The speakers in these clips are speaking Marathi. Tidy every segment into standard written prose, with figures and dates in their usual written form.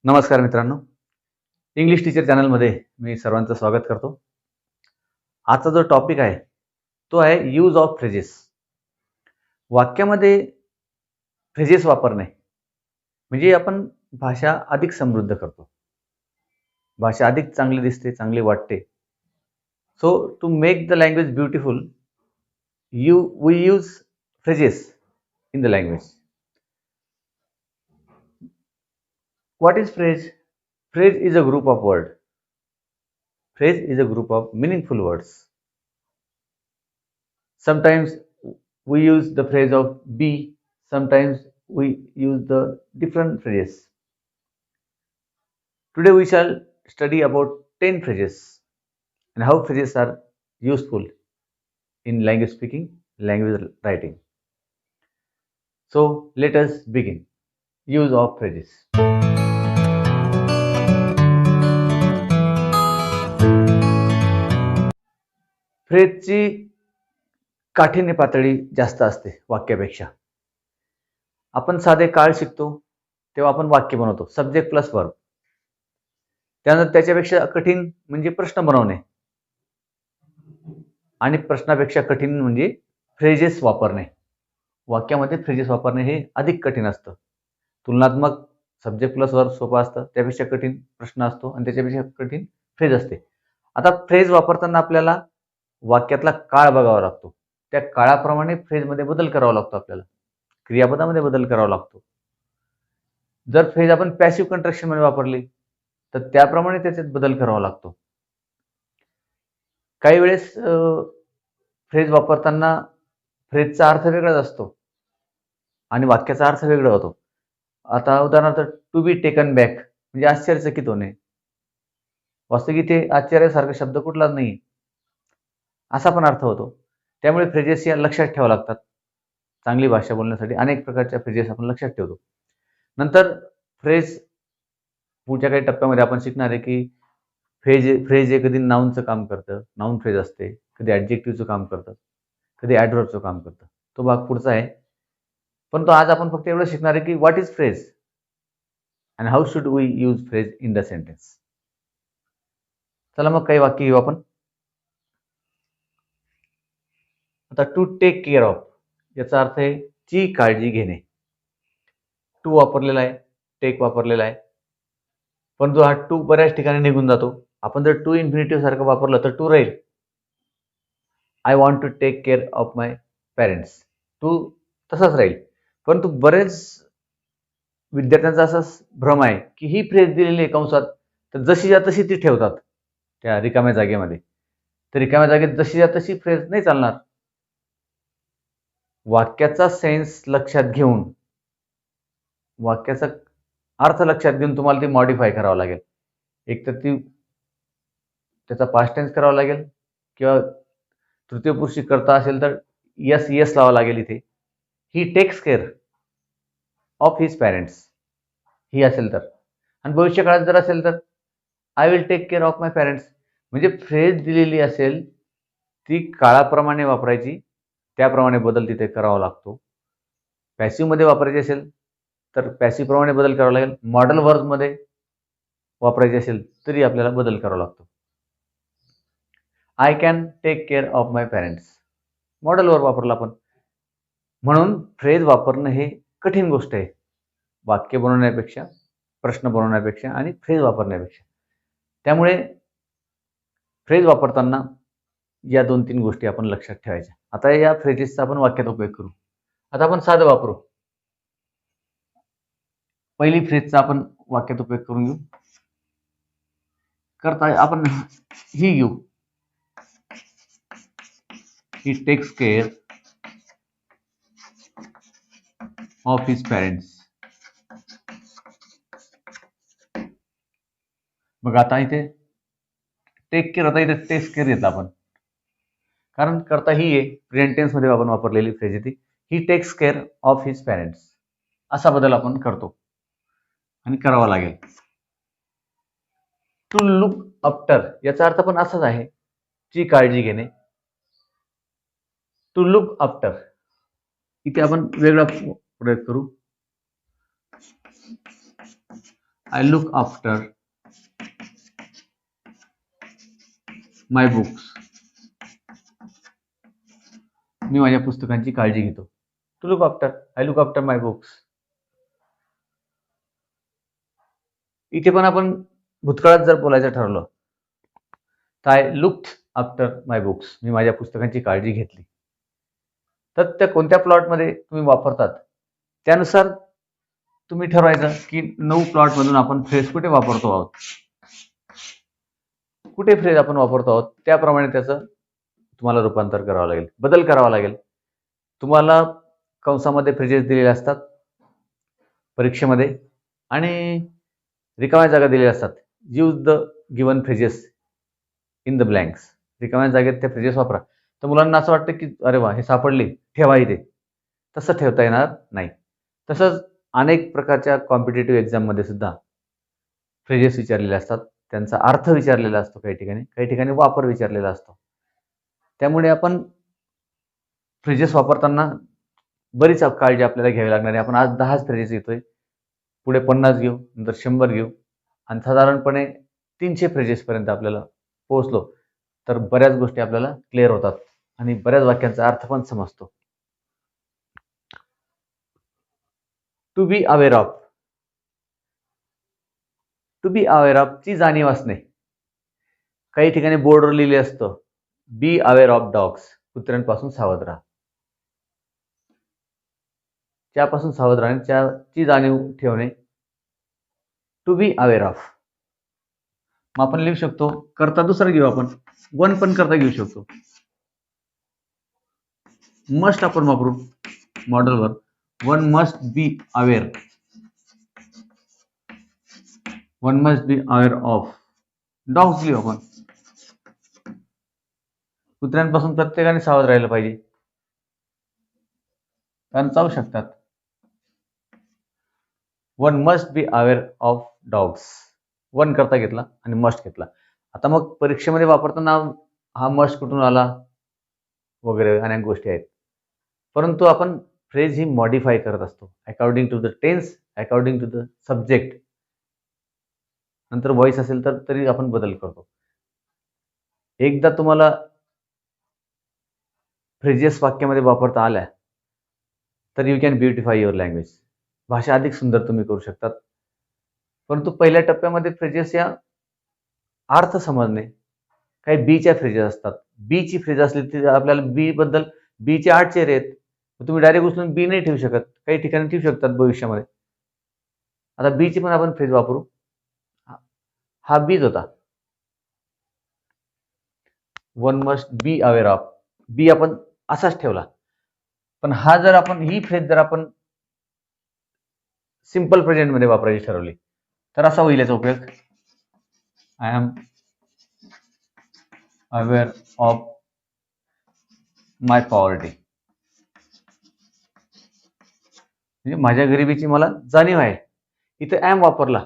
नमस्कार मित्रांनो, इंग्लिश टीचर चॅनलमध्ये मी सर्वांचं स्वागत करतो. आजचा जो टॉपिक आहे तो आहे यूज ऑफ फ्रेजेस. वाक्यामध्ये फ्रेजेस वापरणे म्हणजे आपण भाषा अधिक समृद्ध करतो. भाषा अधिक चांगली दिसते, चांगली वाटते. So to make the language beautiful we use phrases in the language. What is phrase? Phrase is a group of words. Phrase is a group of meaningful words. Sometimes we use the phrase of be, sometimes we use the different phrases. Today we shall study about 10 phrases and how phrases are useful in language speaking, language writing. So let us begin. Use of phrases. फ्रेजची काठीण्य पातळी जास्त असते वाक्यापेक्षा. आपण साधे काळ शिकतो तेव्हा आपण वाक्य बनवतो, सब्जेक्ट प्लस वर्ब. त्यानंतर त्याच्यापेक्षा कठीण म्हणजे प्रश्न बनवणे आणि प्रश्नापेक्षा कठीण म्हणजे फ्रेजेस वापरणे. वाक्यामध्ये फ्रेजेस वापरणे हे अधिक कठीण असतं. तुलनात्मक सब्जेक्ट प्लस वर्ब सोपं असतं, त्यापेक्षा कठीण प्रश्न असतो आणि त्याच्यापेक्षा कठीण फ्रेज असते. आता फ्रेज वापरताना आपल्याला वाक्यातला काळ बघावा लागतो. त्या काळाप्रमाणे फ्रेजमध्ये बदल करावा लागतो. आपल्याला क्रियापदामध्ये बदल करावा लागतो. जर फ्रेज आपण पॅसिव्ह कंट्रॅक्शन मध्ये वापरली तर त्याप्रमाणे त्याच्यात बदल करावा लागतो. काही वेळेस फ्रेज वापरताना फ्रेजचा अर्थ वेगळाच असतो आणि वाक्याचा अर्थ वेगळा होतो. आता उदाहरणार्थ टू बी टेकन बॅक म्हणजे आश्चर्यचकित होणे. वास्तविक इथे आश्चर्यासारखा शब्द कुठलाच नाही, असा पण अर्थ होतो. त्यामुळे फ्रेजेस या लक्षात ठेवावं लागतात. चांगली भाषा बोलण्यासाठी अनेक प्रकारच्या फ्रेजेस आपण लक्षात ठेवतो. नंतर फ्रेज पुढच्या काही टप्प्यामध्ये आपण शिकणार आहे की फ्रेज हे कधी नाऊनचं काम करतं, नाऊन फ्रेज असते, कधी ॲडजेक्टिव्हचं काम करतं, कधी ॲडव्हर्बचं काम करतं. तो भाग पुढचा आहे. परंतु आज आपण फक्त एवढं शिकणार आहे की what is phrase and how should we use phrase in the sentence. चला मग काही वाक्य घेऊ आपण. आता टू टेक केअर ऑफ याचा अर्थ आहे ची काळजी घेणे. टू वापरलेला आहे, टेक वापरलेला आहे, परंतु हा टू बऱ्याच ठिकाणी निघून जातो. आपण जर टू इन्फिनिटिव्ह सारखं वापरलं तर टू राहील. I want to take care of my parents, to तसाच राहील. परंतु बरेच विद्यार्थ्यांचा असा भ्रम आहे की ही फ्रेज दिलेली आहे कंसात, तर जशीच्या तशी ती ठेवतात त्या रिकाम्या जागेमध्ये. तर रिकाम्या जागेत जशीच्या तशी फ्रेज नाही चालणार. वाक्याचा सेन्स लक्षात घेऊन, वाक्याचा अर्थ लक्षात घेऊन तुम्हाला ती मॉडिफाय करावं लागेल. एक तर ती त्याचा पास्ट टेन्स करावा लागेल किंवा तृतीय पुरुषी करता असेल तर यस यस लावावं लागेल. इथे he takes care of his parents ही असेल तर, आणि भविष्य काळात जर असेल तर I will take care of my parents. म्हणजे फ्रेज दिलेली असेल ती काळाप्रमाणे वापरायची, त्याप्रमाणे बदल तिथे करावा लागतो. पॅसिव्हमध्ये वापरायची असेल तर पॅसिव्हप्रमाणे बदल करावा लागेल. मॉडल वर्बमध्ये वापरायची असेल तरी आपल्याला बदल करावा लागतो. I can take care of my parents, modal verb वापरला आपण. म्हणून फ्रेज वापरणं हे कठीण गोष्ट आहे वाक्य बनवण्यापेक्षा, प्रश्न बनवण्यापेक्षा आणि फ्रेज वापरण्यापेक्षा. त्यामुळे फ्रेज वापरताना या 2-3 गोष्टी आपण लक्षात ठेवायच्या. आता या फ्रेजेसचा आपण वाक्यात उपयोग करू. आता आपण साधं वापरू. पहिली फ्रेजचा आपण वाक्यात उपयोग करून घेऊ. करता आपण ही घेऊ, he takes care of his parents. मग आता इथे टेक केअर होता, इथे टेक्स केअर घेतला आपण, कारण करता ही आहे, प्रेझेंट टेन्स मध्ये आपण वापरलेली फ्रेज आहे ती. He takes care of his parents असा बदल आपण करतो आणि करावा लागेल. टू लुक आफ्टर याचा अर्थ पण असाच आहे, ची काळजी घेणे. टू लुक आफ्टर इथे आपण वेगळा प्रयोग करू. I look after my books. मी माझ्या पुस्तकांची काळजी घेतो. To look after, I look after my books. इथे पण आपण भूतकाळात जर बोलायचं ठरवलं तर I looked after my books, मी माझ्या पुस्तकांची काळजी घेतली. तर त्या कोणत्या प्लॉटमध्ये तुम्ही वापरतात त्यानुसार तुम्ही ठरवायचं की 9 प्लॉटमधून आपण फ्रेज कुठे वापरतो आहोत. कुठे फ्रेज आपण वापरतो आहोत त्याप्रमाणे त्याचं तुम्हाला रूपांतर करावं लागेल, बदल करावा लागेल. तुम्हाला कंसामध्ये फ्रेजेस दिलेले असतात परीक्षेमध्ये आणि रिकाम्या जागा दिलेल्या असतात. Use the given phrases in the blanks. रिकाम्या जागेत त्या फ्रेजेस वापरा. तर मुलांना असं वाटतं की अरे वा, हे सापडली, ठेवा इथे. तसं ठेवता येणार नाही. तसंच अनेक प्रकारच्या कॉम्पिटेटिव्ह एक्झाममध्ये सुद्धा फ्रेजेस विचारलेले असतात, त्यांचा अर्थ विचारलेला असतो, काही ठिकाणी वापर विचारलेला असतो. त्यामुळे आपण फ्रेजेस वापरताना बरीच काळजी आपल्याला घ्यावी लागणार आहे. आपण आज 10 फ्रेजेस घेतोय, पुढे 50 घेऊ, नंतर 100 घेऊ आणि साधारणपणे 300 फ्रेजेसपर्यंत आपल्याला पोहोचलो तर बऱ्याच गोष्टी आपल्याला क्लिअर होतात आणि बऱ्याच वाक्यांचा अर्थ पण समजतो. To be aware of. To be aware of ची जाणीव असणे. काही ठिकाणी बोर्डवर लिहिले असतं बी अवेअर ऑफ डॉग्स, कुत्र्यांपासून सावध राहा. त्यापासून सावध राहणे, त्याची जाणीव ठेवणे. To be aware of. मग आपण लिहू शकतो, करता दुसरा घेऊ आपण, वन पण करता घेऊ शकतो. मस्ट आपण वापरू मॉडेलवर. One must be aware. One must be aware of dogs लिहू आपण. कुत्र्यांपासून प्रत्येकाने सावध राहिलं पाहिजे, कारण चावू शकतात. One must be aware of dogs. One करता घेतला आणि मस्ट घेतला. आता मग परीक्षेमध्ये वापरताना हा मस्ट कुठून आला वगैरे अनेक गोष्टी आहेत, परंतु आपण फ्रेज ही मॉडिफाय करत असतो according to the tense, according to the subject. नंतर व्हॉइस असेल तर तरी आपण बदल करतो. एकदा तुम्हाला फ्रेजेस वाक्यामध्ये वापरता आल्या तर you can beautify your language. भाषा अधिक सुंदर तुम्ही करू शकतात. परंतु पहिल्या टप्प्यामध्ये फ्रेजेस या अर्थ समजणे. काही बीच्या फ्रेजेस असतात. बीची फ्रेज असली तर आपल्याला बी बद्दल, बीचे 8 चेहरे आहेत, तुम्ही डायरेक्ट उचलून बी नाही ठेवू शकत, काही ठिकाणी ठेवू शकतात भविष्यामध्ये. आता बीची पण आपण फ्रेज वापरू. हा बीज होता. One must be aware of. Be आपण असाच ठेवला, पण हा जर आपण ही फ्रेज जर आपण सिंपल प्रेझेंट मध्ये वापरायची ठरवली तर असा होईल याचा उपयोग. I am aware of my poverty. म्हणजे माझ्या गरिबीची मला जाणीव आहे. इथे ॲम वापरला,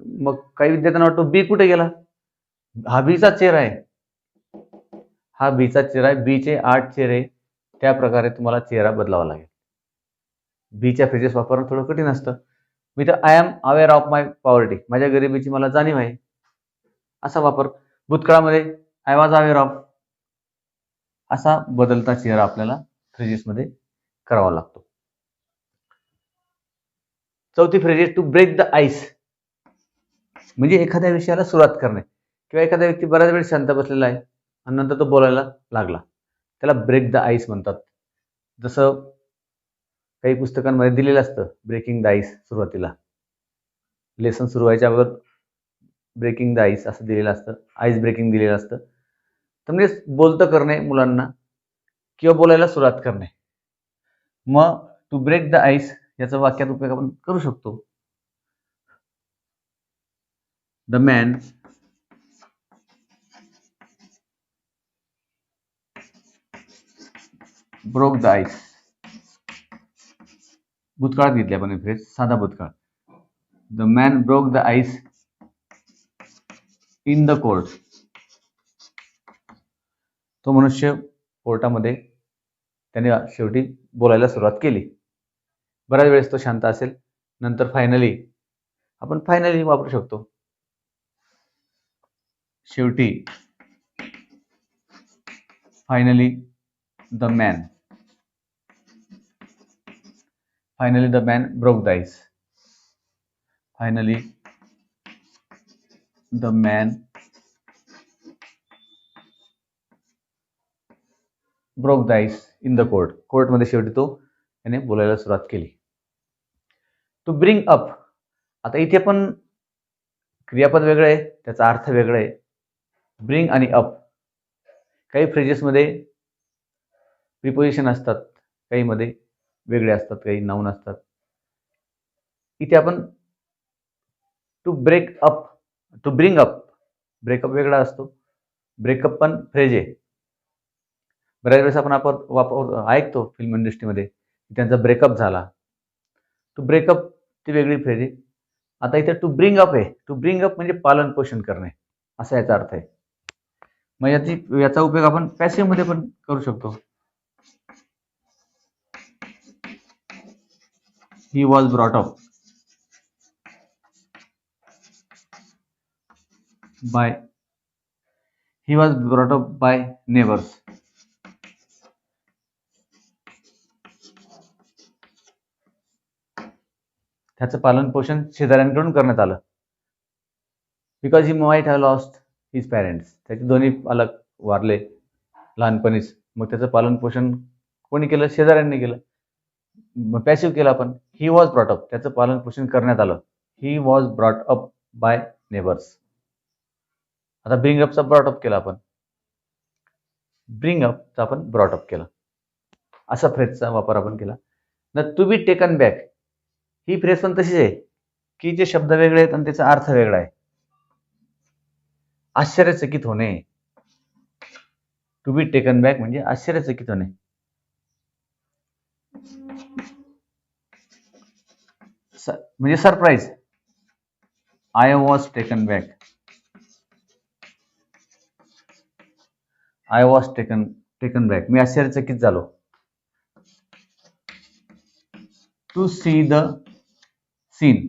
मग काही विद्यार्थ्यांना वाटतो बी कुठे गेला. हा बीचा चेहरा आहे, हा बीचा चेहरा आहे. बीचे 8 चेहरे, त्या प्रकारे तुम्हाला चेहरा बदलावा लागेल. बीच्या फ्रेजेस वापरणं थोडं कठीण असतं. मी तर I am aware of my poverty, माझ्या गरिबीची मला जाणीव आहे, असा वापर. भूतकाळामध्ये आय वॉज अवेअर ऑफ, असा बदलता चेहरा आपल्याला फ्रेजेसमध्ये करावा लागतो. चौथी phrase, to break the ice. म्हणजे एखाद्या विषयाला सुरुवात करणे, किंवा एखादा व्यक्ती बऱ्याच वेळ शांत बसलेला आहे आणि नंतर तो बोलायला लागला, त्याला ब्रेक द आईस म्हणतात. जसं काही पुस्तकांमध्ये दिलेलं असतं ब्रेकिंग द आईस. सुरुवातीला लेसन सुरू व्हायच्या अगोदर ब्रेकिंग द आईस असं दिलेलं असतं, आईस ब्रेकिंग दिलेलं असतं. तर म्हणजे बोलतं करणे मुलांना, किंवा बोलायला सुरुवात करणे. मग टू ब्रेक द आईस याचा वाक्यात उपयोग आपण करू शकतो. The man broke the ice. भूतकाळात घेतली आपण फ्रेज, साधा भूतकाळ. The man broke the ice in the court. तो मनुष्य कोर्टामध्ये त्याने शेवटी बोलायला सुरुवात केली. बऱ्याच वेळेस तो शांत असेल, नंतर फायनली आपण फायनली वापरू शकतो. शेवटी finally the man broke the ice. Finally the man broke the ice in the court. कोर्टमध्ये शेवटी तो त्याने बोलायला सुरुवात केली. To bring up. आता इथे पण क्रियापद वेगळं आहे, त्याचा अर्थ वेगळा आहे. ब्रिंग आणि अप काही फ्रेजेसमध्ये प्रिपोजिशन असतात, काही मध्ये वेगळे असतात, काही नाऊन असतात. इथे आपण to break up, to bring up, breakup वेगळा असतो, ब्रेकअप पण फ्रेज आहे. बऱ्याच वेळेस आपण ऐकतो फिल्म इंडस्ट्रीमध्ये त्यांचा ब्रेकअप झाला. टू ब्रेकअप ती वेगळी फ्रेज आहे. आता इथे टू ब्रिंग अप आहे. टू ब्रिंग अप म्हणजे पालन पोषण करणे असा याचा अर्थ आहे. मग याचा उपयोग आपण पॅसिव्ह मध्ये पण करू शकतो. He was brought up by neighbours. त्याचं पालन पोषण शेजाऱ्यांकडून करण्यात आलं. Because he might have lost his parents. त्याचे दोन्ही पालक वारले लहानपणीच. मग त्याचं पालन पोषण कोणी केलं? शेजाऱ्यांनी केलं. मग पॅसिव्ह केलं आपण. ही वॉज ब्रॉट अप, त्याचं पालन पोषण करण्यात आलं. ही was brought up by neighbours. आता ब्रिंग अपचा ब्रॉट अप केला आपण, ब्रिंग अपचा आपण ब्रॉट अप केला. असा फ्रेजचा वापर आपण केला. न टू बी टेकन बॅक ही फ्रेज पण तशीच आहे की जे शब्द वेगळे आहेत आणि त्याचा अर्थ वेगळा आहे. आश्चर्यचकित होणे. टू बी टेकन बॅक म्हणजे आश्चर्यचकित होणे. म्हणजे surprise. I was taken back. I was taken back, मी आश्चर्यचकित झालो. To see the scene.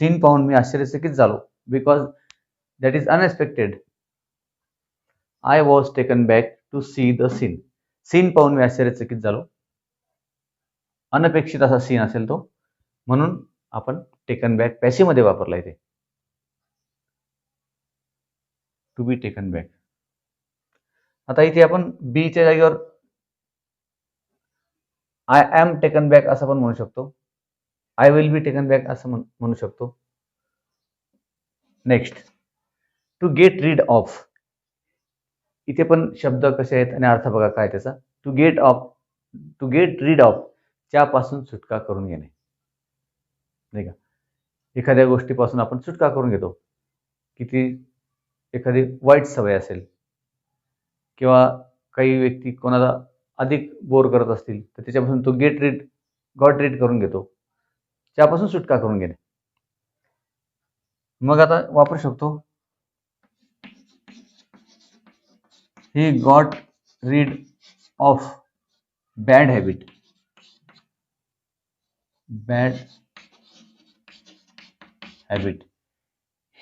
Scene पाहून मी आश्चर्यचकित झालो. Because that is unexpected. I was taken back to see the scene. Scene पाहून मी आश्चर्यचकित झालो. अनपेक्षित असा सीन असेल तो, म्हणून आपण टेकन बॅक पॅसिव्ह मध्ये वापरला इथे. To be taken back. आता इथे आपण बीच्या जागेवर आय एम टेकन बॅक असं पण म्हणू शकतो. I will be taken back असं म्हणू शकतो. Next, to get rid of. इथे पण शब्द कसे आहेत आणि अर्थ बघा काय त्याचा. टू गेट रीड ऑफ, त्यापासून सुटका करून घेणे, नाही का. एखाद्या गोष्टीपासून आपण सुटका करून घेतो. किती एखादी वाईट सवय असेल किंवा काही व्यक्ती कोणाला अधिक बोर करत असतील तर त्याच्यापासून तो गॉट रीड करून घेतो, त्यापासून सुटका करून घेणे. मग आता वापरू शकतो he got read of bad habit.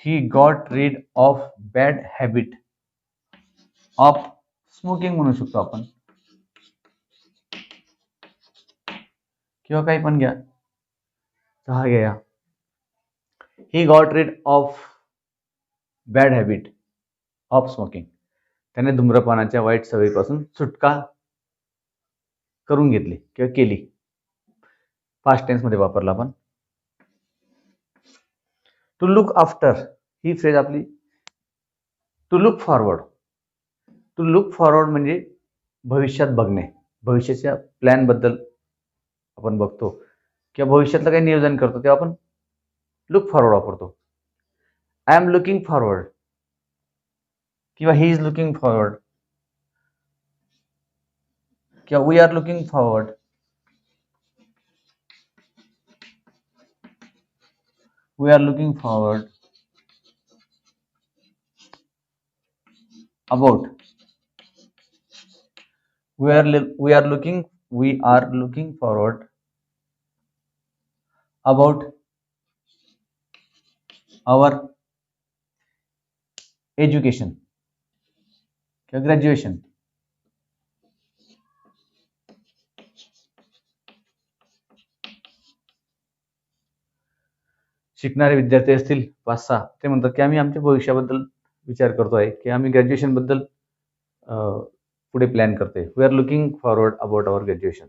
He got read of bad habit of smoking म्हणू शकतो आपण, किंवा काही पण घ्या. चहा घ्या. He got read of bad habit of smoking. त्याने धूम्रपानाच्या वाईट सवयीपासून सुटका करून घेतली किंवा केली. पास्ट टेन्स मध्ये वापरला आपण. टू लुक आफ्टर ही फ्रेज आपली. To look forward. To look forward म्हणजे भविष्यात बघणे. भविष्याच्या प्लॅन बद्दल आपण बघतो किंवा भविष्यातलं काही नियोजन करतो तेव्हा आपण लुक फॉरवर्ड वापरतो. आय एम लुकिंग फॉरवर्ड किंवा ही इज लुकिंग फॉरवर्ड किंवा we are looking forward. We are looking forward about. We are looking forward about our education किंवा ग्रॅज्युएशन. शिकणारे विद्यार्थी असतील 5-6, ते म्हणतात की आम्ही आमच्या भविष्याबद्दल विचार करतोय, की आम्ही ग्रॅज्युएशन बद्दल पुढे प्लॅन करतोय. We are looking forward about our graduation.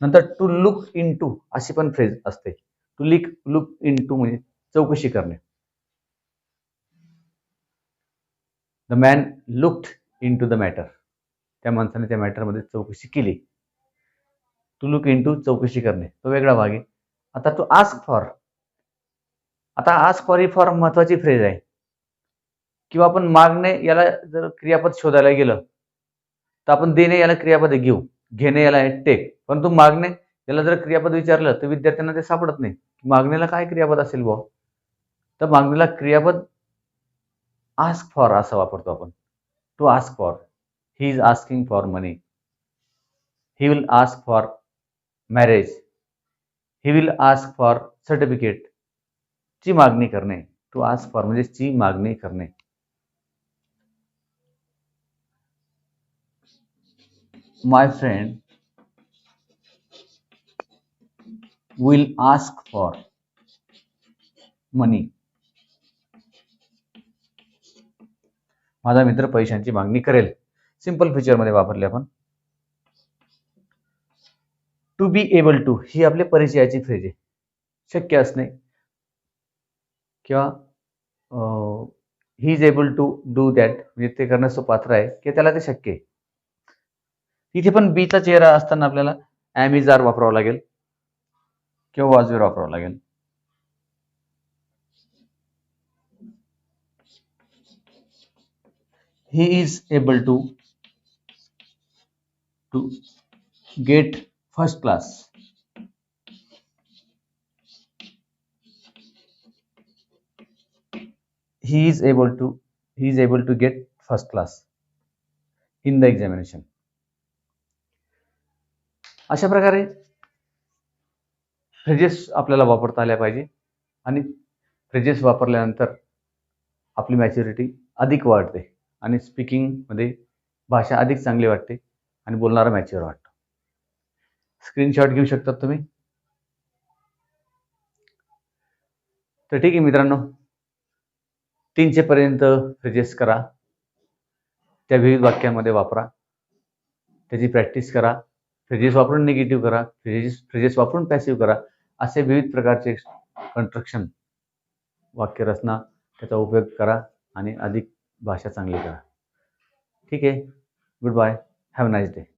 नंतर टू लुक इन टू अशी पण फ्रेज असते. टू लुक इन टू म्हणजे चौकशी करणे. The man looked in to the matter. त्या माणसाने त्या मॅटरमध्ये चौकशी केली. टू लुक इन टू चौकशी करणे, तो वेगळा भाग आहे. आता टू आस्क फॉर. आता आस्क फॉर ही फार महत्वाची फ्रेज आहे. किंवा आपण मागणे याला जर क्रियापद शोधायला गेलं तर आपण देणे याला क्रियापद आहे गिव, घेणे याला आहे टेक. परंतु मागणे याला जर क्रियापद विचारलं तर विद्यार्थ्यांना ते सापडत नाही. मागणीला काय क्रियापद असेल बुवा, तर मागणीला क्रियापद आस्क फॉर असं वापरतो आपण. To ask for. He is asking for money. He will ask for marriage. He will ask for certificate. ची मागणी करणे. टू आस्क फॉर म्हणजे ची मागणी करणे. माय फ्रेंड विल आस्क फॉर मनी. माझा मित्र पैशांची मागणी करेल. सिंपल फीचर मध्ये वापरले आपण. टू बी एबल टू ही आपल्या परिचयाची फ्रेज आहे. शक्य असणे किंवा he is able to do that म्हणजे ते करण्यास तो पात्र आहे की त्याला ते शक्य आहे. तिथे पण बीचा चेहरा असताना आपल्याला ॲम इज आर वापरावं लागेल किंवा वॉज वेअर वापरावं लागेल. He is able to get first class. he is able to get first class in the examination. अशा प्रकारे फ्रेजेस आपल्याला वापरता आल्या पाहिजे आणि फ्रेजेस वापरल्यानंतर आपली मॅच्युरिटी अधिक वाढते आणि स्पीकिंगमध्ये भाषा अधिक चांगली वाटते आणि बोलणारा मॅच्युअर वाटतो. स्क्रीनशॉट घेऊ शकतात तुम्ही. तर ठीक आहे मित्रांनो, 300 पर्यंत फ्रेजेस करा. त्या विविध वाक्यांमध्ये वापरा. त्याची प्रॅक्टिस करा. फ्रेजेस वापरून निगेटिव्ह करा. फ्रेजेस वापरून पॅसिव्ह करा. असे विविध प्रकारचे कंस्ट्रक्शन वाक्यरचना त्याचा उपयोग करा आणि अधिक भाषा चांगली करा. ठीक आहे. Goodbye. Have a nice day.